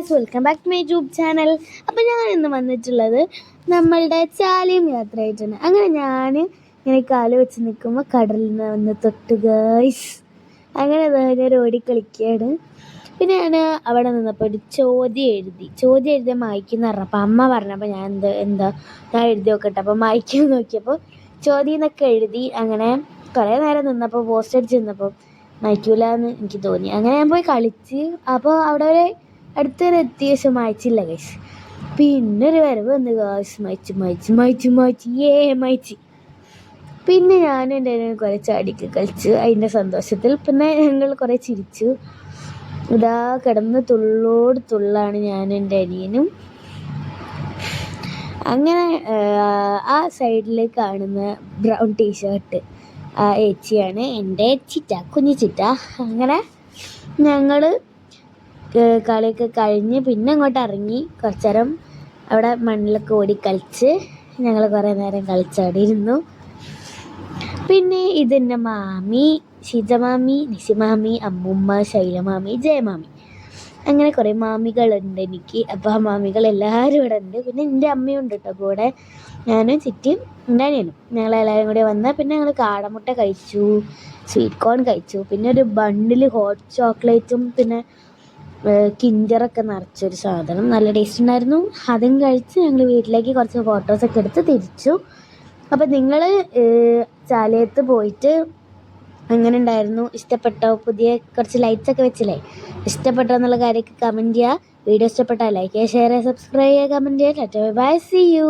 Guys, welcome back to my YouTube channel. അപ്പോൾ ഞാൻ ഇന്ന് വന്നിട്ടുള്ളത് നമ്മളുടെ ചാലിയം യാത്രയായിട്ടാണ്. അങ്ങനെ ഞാൻ ഇങ്ങനെ കാല് വെച്ച് നിൽക്കുമ്പോൾ കടലിൽ നിന്ന് വന്ന് തൊട്ട് ഗായ്സ്. അങ്ങനെ ഞാൻ ഓടിക്കളിക്കുകയാണ്. പിന്നെ ഞാൻ അവിടെ നിന്നപ്പോൾ ഒരു ചോദ്യം എഴുതിയ മായ്ക്കെന്ന് പറഞ്ഞപ്പോൾ അമ്മ പറഞ്ഞപ്പോൾ ഞാൻ ഞാൻ എഴുതി നോക്കട്ടെ. അപ്പോൾ മായ്ക്കാൻ നോക്കിയപ്പോൾ ചോദ്യം എന്നൊക്കെ എഴുതി. അങ്ങനെ കുറേ നേരം നിന്നപ്പോൾ പോസ്റ്റ് അടിച്ച് നിന്നപ്പോൾ മായ്ക്കൂല എന്ന് എനിക്ക് തോന്നി. അങ്ങനെ ഞാൻ പോയി കളിച്ച്. അപ്പോൾ അവിടെ ഒരു അടുത്തൊരു എത്തിയ ശേഷം മായ്ച്ചില്ല ഗൈസ്. പിന്നെ ഒരു വരവ് വന്ന് ഗായ്സ്, മായ്ച്ച്. പിന്നെ ഞാനും എൻ്റെ കുറേ ചാടിക്ക് കളിച്ചു അതിൻ്റെ സന്തോഷത്തിൽ. പിന്നെ ഞങ്ങൾ കുറേ ചിരിച്ചു. ഇതാ കിടന്ന് തുള്ളാണ് ഞാനും എൻ്റെ അനിയനും. അങ്ങനെ ആ സൈഡിൽ കാണുന്ന ബ്രൗൺ ടീഷർട്ട് ആ ഏച്ചിയാണ് എൻ്റെ കുഞ്ഞു ചിറ്റ. അങ്ങനെ ഞങ്ങൾ കളിയൊക്കെ കഴിഞ്ഞ് പിന്നെ അങ്ങോട്ട് ഇറങ്ങി കുറച്ച് നേരം അവിടെ മണ്ണിലൊക്കെ ഓടി കളിച്ച് ഞങ്ങൾ കുറേ നേരം കളിച്ചാടിയിരുന്നു. പിന്നെ ഇതെൻ്റെ മാമി ഷിജമാമി, നിശിമാമി, അമ്മുമ്മ, ശൈലമാമി, ജയമാമി, അങ്ങനെ കുറേ മാമികളുണ്ട് എനിക്ക്. അപ്പോൾ ആ മാമികൾ എല്ലാവരും ഇവിടെ ഉണ്ട്. പിന്നെ എൻ്റെ അമ്മയുണ്ട് കേട്ടോ കൂടെ. ഞാനും ചിറ്റിയും എൻ്റെ അനിയനും ഞങ്ങളെല്ലാവരും കൂടി വന്നാൽ പിന്നെ ഞങ്ങൾ കാടമുട്ട കഴിച്ചു, സ്വീറ്റ് കോൺ കഴിച്ചു, പിന്നെ ഒരു ബണ്ണിൽ ഹോട്ട് ചോക്ലേറ്റും പിന്നെ കിൻഡറൊക്കെ നിറച്ചൊരു സാധനം, നല്ല ടേസ്റ്റ് ഉണ്ടായിരുന്നു. അതും കഴിച്ച് ഞങ്ങൾ വീട്ടിലേക്ക് കുറച്ച് ഫോട്ടോസൊക്കെ എടുത്ത് തിരിച്ചു. അപ്പോൾ നിങ്ങൾ ചാലയത്ത് പോയിട്ട് എങ്ങനെ ഉണ്ടായിരുന്നു, ഇഷ്ടപ്പെട്ടോ? പുതിയ കുറച്ച് ലൈറ്റ്സൊക്കെ വെച്ചില്ലേ, ഇഷ്ടപ്പെട്ടോ എന്നുള്ള കാര്യമൊക്കെ കമൻറ്റ് ചെയ്യുക. വീഡിയോ ഇഷ്ടപ്പെട്ടാൽ ലൈക്ക് ചെയ്യുക, ഷെയർ ചെയ്യുക, സബ്സ്ക്രൈബ് ചെയ്യുക, കമൻറ്റ് ചെയ്യുക. Bye, see U.